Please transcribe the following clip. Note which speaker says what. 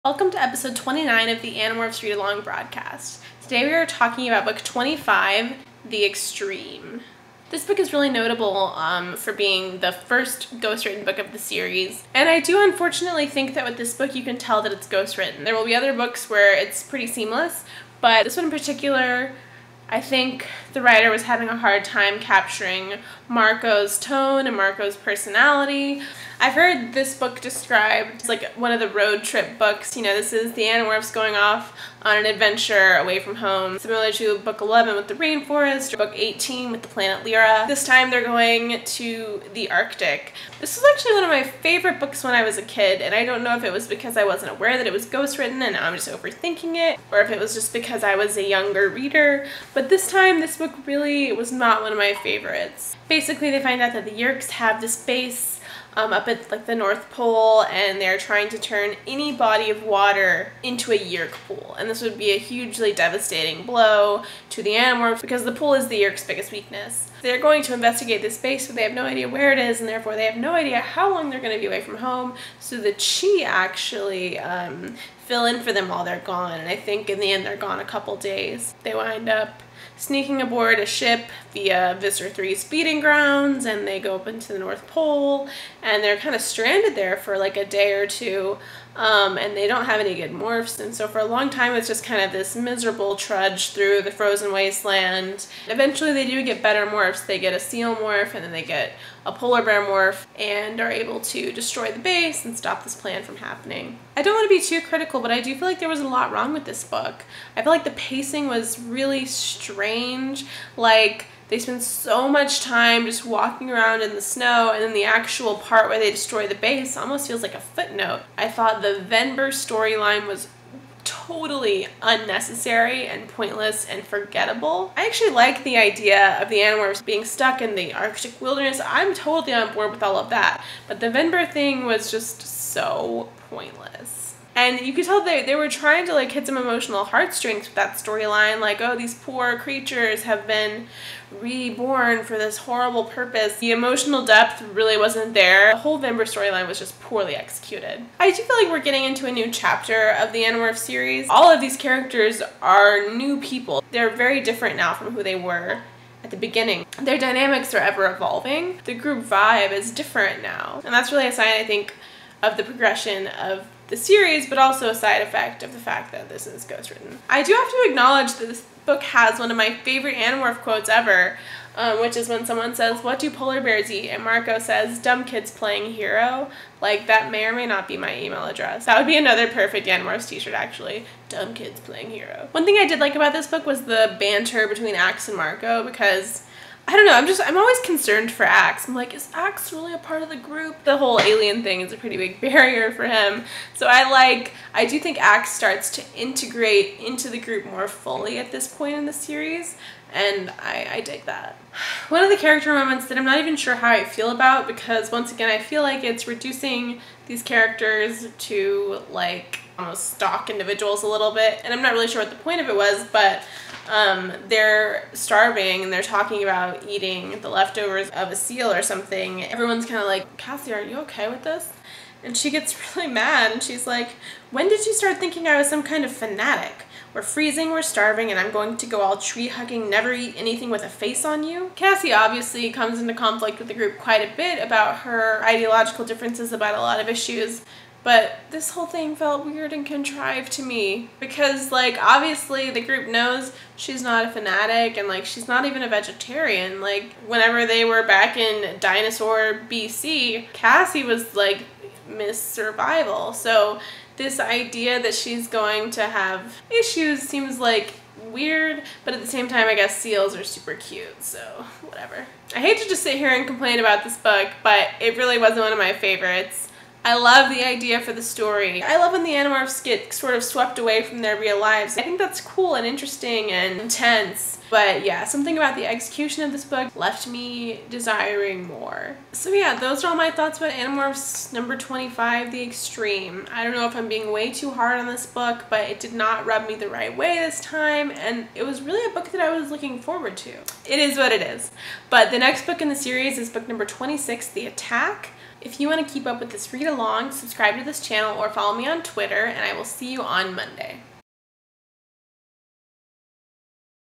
Speaker 1: Welcome to episode 29 of the Animorphs Read Along broadcast. Today we are talking about book 25, The Extreme. This book is really notable for being the first ghostwritten book of the series, and I do unfortunately think that with this book you can tell that it's ghostwritten. There will be other books where it's pretty seamless, but this one in particular, I think the writer was having a hard time capturing Marco's tone and Marco's personality. I've heard this book described as like one of the road trip books. You know, this is the Animorphs going off on an adventure away from home, similar to book 11 with the rainforest, or book 18 with the planet Lyra. This time they're going to the Arctic. This was actually one of my favorite books when I was a kid, and I don't know if it was because I wasn't aware that it was ghostwritten and I'm just overthinking it, or if it was just because I was a younger reader, but this time this book really was not one of my favorites. Basically, they find out that the Yeerks have this base up at like the North Pole, and they're trying to turn any body of water into a Yeerk pool. And this would be a hugely devastating blow to the Animorphs because the pool is the Yeerk's biggest weakness. They're going to investigate this base, but they have no idea where it is, and therefore they have no idea how long they're going to be away from home. So the Chi actually fill in for them while they're gone, and I think in the end they're gone a couple days. They wind up sneaking aboard a ship via Visser 3's feeding grounds, and they go up into the North Pole, and they're kind of stranded there for like a day or two, and they don't have any good morphs, and so for a long time it's just kind of this miserable trudge through the frozen wasteland. Eventually they do get better morphs. They get a seal morph, and then they get a polar bear morph, and are able to destroy the base and stop this plan from happening. I don't want to be too critical, but I do feel like there was a lot wrong with this book. I feel like the pacing was really strange. Like, they spend so much time just walking around in the snow, and then the actual part where they destroy the base almost feels like a footnote. I thought the Venber storyline was totally unnecessary and pointless and forgettable. I actually like the idea of the Animorphs being stuck in the Arctic wilderness. I'm totally on board with all of that, but the Venber thing was just so pointless. And you could tell they were trying to like hit some emotional heartstrings with that storyline, like, oh, these poor creatures have been reborn for this horrible purpose. The emotional depth really wasn't there. The whole Venber storyline was just poorly executed. I do feel like we're getting into a new chapter of the Animorphs series. All of these characters are new people. They're very different now from who they were at the beginning. Their dynamics are ever evolving. The group vibe is different now. And that's really a sign, I think, of the progression of the series, but also a side effect of the fact that this is ghostwritten. I do have to acknowledge that this book has one of my favorite Animorph quotes ever, which is when someone says, "What do polar bears eat?" and Marco says, "Dumb kids playing hero." Like, that may or may not be my email address. That would be another perfect Animorphs t-shirt, actually. Dumb kids playing hero. One thing I did like about this book was the banter between Axe and Marco, because I don't know, I'm always concerned for Axe. I'm like, is Axe really a part of the group? The whole alien thing is a pretty big barrier for him. So I do think Axe starts to integrate into the group more fully at this point in the series, and I dig that. One of the character moments that I'm not even sure how I feel about, because once again I feel like it's reducing these characters to like almost stock individuals a little bit, and I'm not really sure what the point of it was, but they're starving and they're talking about eating the leftovers of a seal or something. Everyone's kind of like, "Cassie, are you okay with this?" And she gets really mad, and she's like, "When did you start thinking I was some kind of fanatic? We're freezing, we're starving, and I'm going to go all tree-hugging, never eat anything with a face on you?" Cassie obviously comes into conflict with the group quite a bit about her ideological differences about a lot of issues, but this whole thing felt weird and contrived to me, because like obviously the group knows she's not a fanatic, and like she's not even a vegetarian. Like, whenever they were back in dinosaur BC, Cassie was like Miss Survival. So this idea that she's going to have issues seems like weird, but at the same time I guess seals are super cute, so whatever. I hate to just sit here and complain about this book, but it really wasn't one of my favorites. I love the idea for the story. I love when the Animorphs get sort of swept away from their real lives. I think that's cool and interesting and intense. But yeah, something about the execution of this book left me desiring more. So yeah, those are all my thoughts about Animorphs number 25, The Extreme. I don't know if I'm being way too hard on this book, but it did not rub me the right way this time, and it was really a book that I was looking forward to. It is what it is. But the next book in the series is book number 26, The Attack. If you want to keep up with this read along, subscribe to this channel or follow me on Twitter, and I will see you on Monday.